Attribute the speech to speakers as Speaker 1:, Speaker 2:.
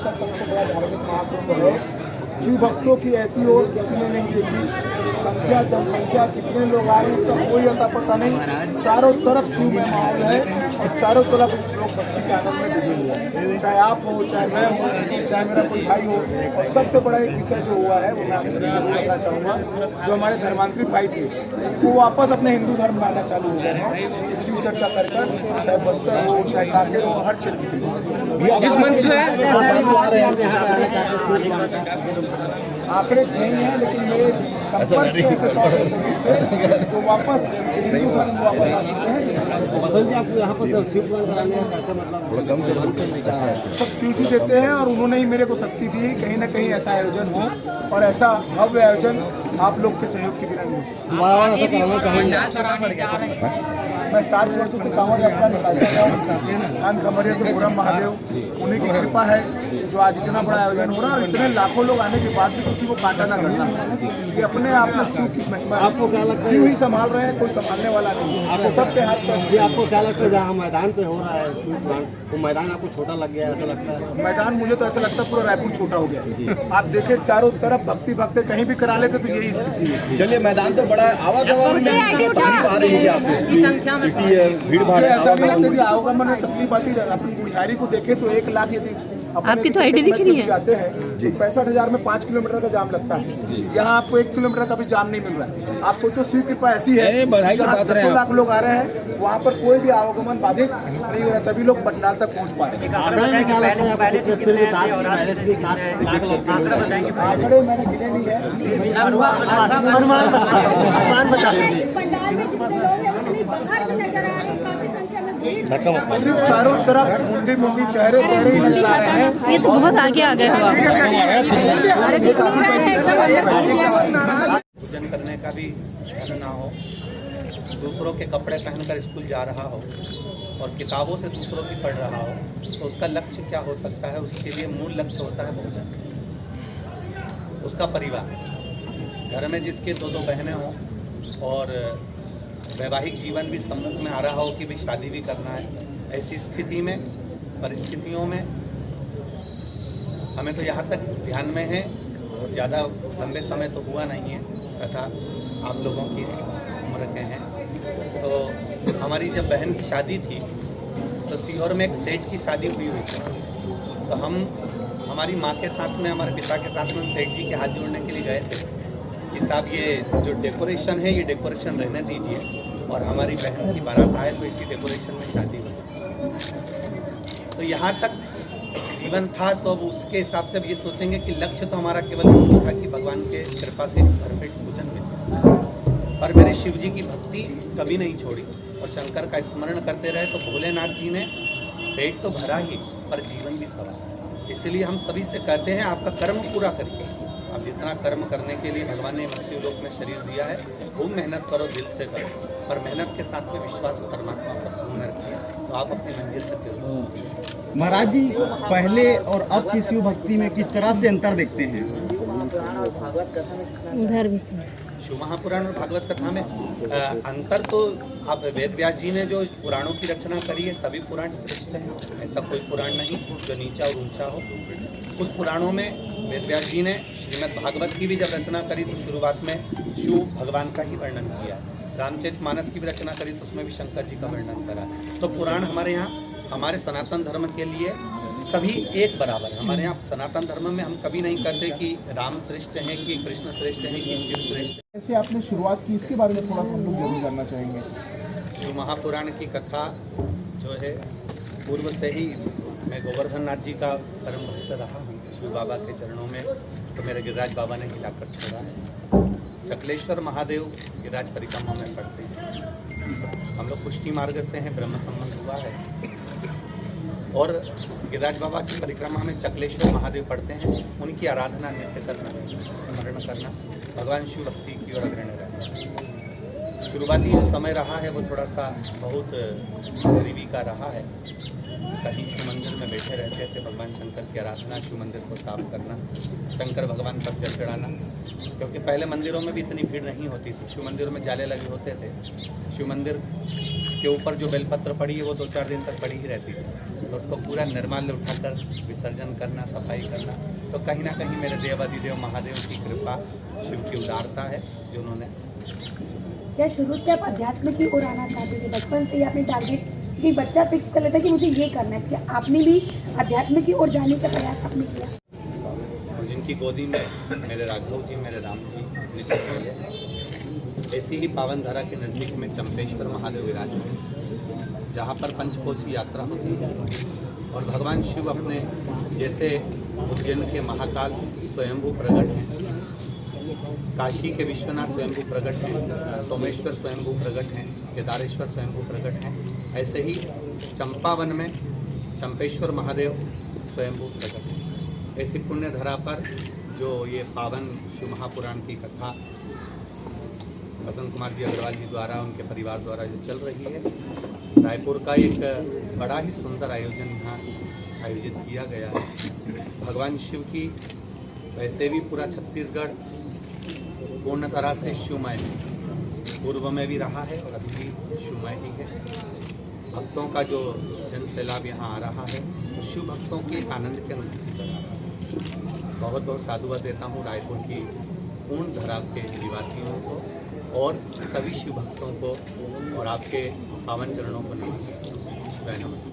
Speaker 1: का सबसे बड़ा धार्मिक महाकुंभ है। शिव भक्तों की ऐसी और किसी ने नहीं देखी। संख्या जनसंख्या कितने लोग आए इसका कोई अता पता नहीं। चारों तरफ शिव में माहौल है और चारों तरफ लोग भक्ति के आनंद में डूबे हुए हैं। चाहे आप हो, चाहे मैं हूँ, चाहे मेरा कोई भाई हो। और सबसे बड़ा एक विषय जो हुआ है वो मैं आपको जरूर बताना चाहूँगा। जो हमारे धर्मांतरित भाई थे वो वापस अपने हिंदू धर्म में आना चालू हो गए हैं। शिव चर्चा कर चाहे बस्तर हो, चाहे कांकेर हो, हर क्षेत्र में
Speaker 2: इस मंच से
Speaker 1: आंकड़े नहीं है, लेकिन मेरे संपर्क के ऐसे 100 थे तो वापस हिंदू धर्म वापस आ चुके हैं।
Speaker 3: आपको यहाँ पर शिव पुराण कराने का कैसे मतलब
Speaker 1: सब शिव जी देते हैं और उन्होंने ही मेरे को शक्ति दी। कहीं ना कहीं ऐसा आयोजन हो और ऐसा भव्य आयोजन आप लोग के सहयोग के बिना नहीं हो सकता। मैं 7 वर्षों से कांवड़ यात्रा निकालता था खमरिया से पूरा महादेव, उन्हीं की कृपा है जो आज इतना बड़ा आयोजन हो रहा है और इतने लाखों लोग आने के बाद भी किसी को कांटा ना करना। ये अपने आप में शिव की महिमा।
Speaker 3: आपको क्या लगता है
Speaker 1: शिव ही संभाल रहे हैं, कोई संभालने वाला नहीं है। आपको सबके हाथ पर।
Speaker 3: आपको क्या लगता है जहाँ मैदान पे हो रहा है शिव पुराण, वो मैदान आपको छोटा लग गया ऐसा लगता है?
Speaker 1: मैदान मुझे तो ऐसा लगता है पूरा रायपुर छोटा हो गया। आप देखें चारों तरफ भक्ति भक्ति कहीं भी करा लेते तो यही स्थिति है।
Speaker 2: चलिए मैदान तो बड़ा आवागमन
Speaker 1: मुझे ऐसा नहीं लगता कि आवागमन में तकलीफ आती है। अपनी बुढ़ियारी को देखें तो 1 लाख यदि
Speaker 4: आपकी तो आईडी दिख रही है।
Speaker 1: जाते हैं तो 65,000 में 5 किलोमीटर का जाम लगता है। यहाँ आपको 1 किलोमीटर का भी जाम नहीं मिल रहा है। आप सोचो शिव कृपा ऐसी है जहाँ 200 लाख लोग आ रहे हैं, वहाँ पर कोई भी आवागमन बाधित नहीं हो रहा, तभी लोग पंडाल तक पहुँच पा रहे हैं। आंकड़े मैंने गिने नहीं है। सिर्फ चारों तरफ मुंडी मुंडी चेहरे ही नजर आ रहे हैं।
Speaker 4: ये तो बहुत आगे आ गए हो आप।
Speaker 5: पूजन करने का भी धन ना हो, दूसरों के कपड़े पहनकर स्कूल जा रहा हो और किताबों से दूसरों की पढ़ रहा हो, तो उसका लक्ष्य क्या हो सकता है? उसके लिए मूल लक्ष्य होता है भोजन, उसका परिवार। घर में जिसके 2-2 बहनें हों और वैवाहिक जीवन भी सम्मुख में आ रहा हो कि भाई शादी भी करना है, ऐसी स्थिति में, परिस्थितियों में हमें तो यहाँ तक ध्यान में है, ज़्यादा लंबे समय तो हुआ नहीं है तथा आप लोगों की उम्र के हैं। तो हमारी जब बहन की शादी थी तो सीहोर में एक सेठ की शादी हुई थी। तो हम हमारी माँ के साथ में, हमारे पिता के साथ में सेठ जी के हाथ जोड़ने के लिए गए थे कि साहब ये जो डेकोरेशन है ये डेकोरेशन रहने दीजिए और हमारी बहन की बारात आए तो इसी डेकोरेशन में शादी हुई। तो यहाँ तक जीवन था, तो अब उसके हिसाब से अब ये सोचेंगे कि लक्ष्य तो हमारा केवल ये था कि भगवान के कृपा से परफेक्ट पूजन मिले। पर मेरे शिव जी की भक्ति कभी नहीं छोड़ी और शंकर का स्मरण करते रहे, तो भोलेनाथ जी ने पेट तो भरा ही पर जीवन भी सवारा। इसलिए हम सभी से कहते हैं आपका कर्म पूरा करिए। आप जितना कर्म करने के लिए भगवान ने मृत्यु लोक में शरीर दिया है, खूब मेहनत करो, दिल से करो, पर मेहनत के साथ में विश्वास परमात्मा पर पूर्ण रखिए, तो आप अपनी मंजिल तक जरूर।
Speaker 6: महाराज जी, पहले और अब की शिव भक्ति में किस तरह से अंतर देखते हैं?
Speaker 4: उधर भी
Speaker 5: शिव महापुराण और भागवत कथा में अंतर तो, आप वेद व्यास जी ने जो पुराणों की रचना करी है, सभी पुराण श्रेष्ठ हैं। ऐसा कोई पुराण नहीं जो नीचा और ऊंचा हो। उस पुराणों में वेद व्यास जी ने श्रीमद् भागवत की भी जब रचना करी तो शुरुआत में शिव भगवान का ही वर्णन किया। रामचरितमानस की भी रचना करी तो उसमें भी शंकर जी का वर्णन करा। तो पुराण हमारे यहाँ, हमारे सनातन धर्म के लिए सभी एक बराबर है। हमारे यहाँ सनातन धर्म में हम कभी नहीं कहते कि राम श्रेष्ठ हैं, कि कृष्ण श्रेष्ठ हैं, कि शिव श्रेष्ठ है।
Speaker 1: ऐसे आपने शुरुआत की, इसके बारे में थोड़ा सा हम लोग जरूर जानना चाहेंगे।
Speaker 5: शिव महापुराण की कथा जो है, पूर्व से ही मैं गोवर्धन नाथ जी का परम भक्त रहा हूँ। शिव बाबा के चरणों में तो मेरे गिरिराज बाबा ने हिलाकर छोड़ा है। चकलेश्वर महादेव गिरिराज परिक्रमा में पढ़ते हैं। हम लोग पुष्टि मार्ग से हैं, ब्रह्म संबंध हुआ है और गिरिराज बाबा की परिक्रमा में चकलेश्वर महादेव पढ़ते हैं। उनकी आराधना, नित्य करना, स्मरण करना, भगवान शिव भक्ति की ओर अग्रणी रहना। शुरुआती जो समय रहा है वो थोड़ा सा बहुत गरीबी का रहा है। कहीं शिव मंदिर में बैठे रहते थे, भगवान शंकर की आराधना, शिव मंदिर को साफ करना, शंकर भगवान पर जल चढ़ाना, क्योंकि पहले मंदिरों में भी इतनी भीड़ नहीं होती थी। शिव मंदिरों में जाले लगे होते थे। शिव मंदिर के ऊपर जो बेलपत्र पड़ी है वो 2-4 दिन तक पड़ी ही रहती थी। तो उसको पूरा निर्माल्य उठाकर विसर्जन करना, सफाई करना, तो कहीं ना कहीं मेरे देवाधिदेव महादेव की कृपा, शिव की उदारता है जो उन्होंने।
Speaker 7: क्या शुरू से आप अध्यात्म की ओर आना चाहते थे? बचपन से ही आपने टारगेट कि बच्चा फिक्स कर लेता कि मुझे ये करना है, क्या आपने भी अध्यात्म की ओर जाने का प्रयास आपने किया?
Speaker 5: और जिनकी गोदी में मेरे राघव जी, मेरे राम जी निश्चित हुए, ऐसी ही पावन धरा के नज़दीक में चंपेश्वर महादेव विराजमान हैं, जहाँ पर पंचकोशी यात्रा होती है और भगवान शिव अपने जैसे उज्जैन के महाकाल स्वयंभू प्रकट हैं, काशी के विश्वनाथ स्वयंभू प्रकट हैं, सोमेश्वर स्वयंभू प्रकट हैं, केदारेश्वर स्वयंभू प्रकट हैं, ऐसे ही चंपावन में चंपेश्वर महादेव स्वयंभू प्रकट हैं। ऐसी पुण्य धरा पर जो ये पावन शिव महापुराण की कथा बसंत कुमार जी अग्रवाल जी द्वारा, उनके परिवार द्वारा जो चल रही है, रायपुर का एक बड़ा ही सुंदर आयोजन यहाँ आयोजित किया गया है। भगवान शिव की वैसे भी पूरा छत्तीसगढ़ पूर्ण तरह से शिवमय है, पूर्व में भी रहा है और अभी भी शिवमय ही है। भक्तों का जो जन सैलाब यहाँ आ रहा है, तो शिव भक्तों की आनंद की अनुभूति कर रहा है। बहुत बहुत साधुवाद देता हूँ रायपुर की पूर्ण धरा के निवासियों को और सभी शिव भक्तों को और आपके पावन चरणों को नमस्कार।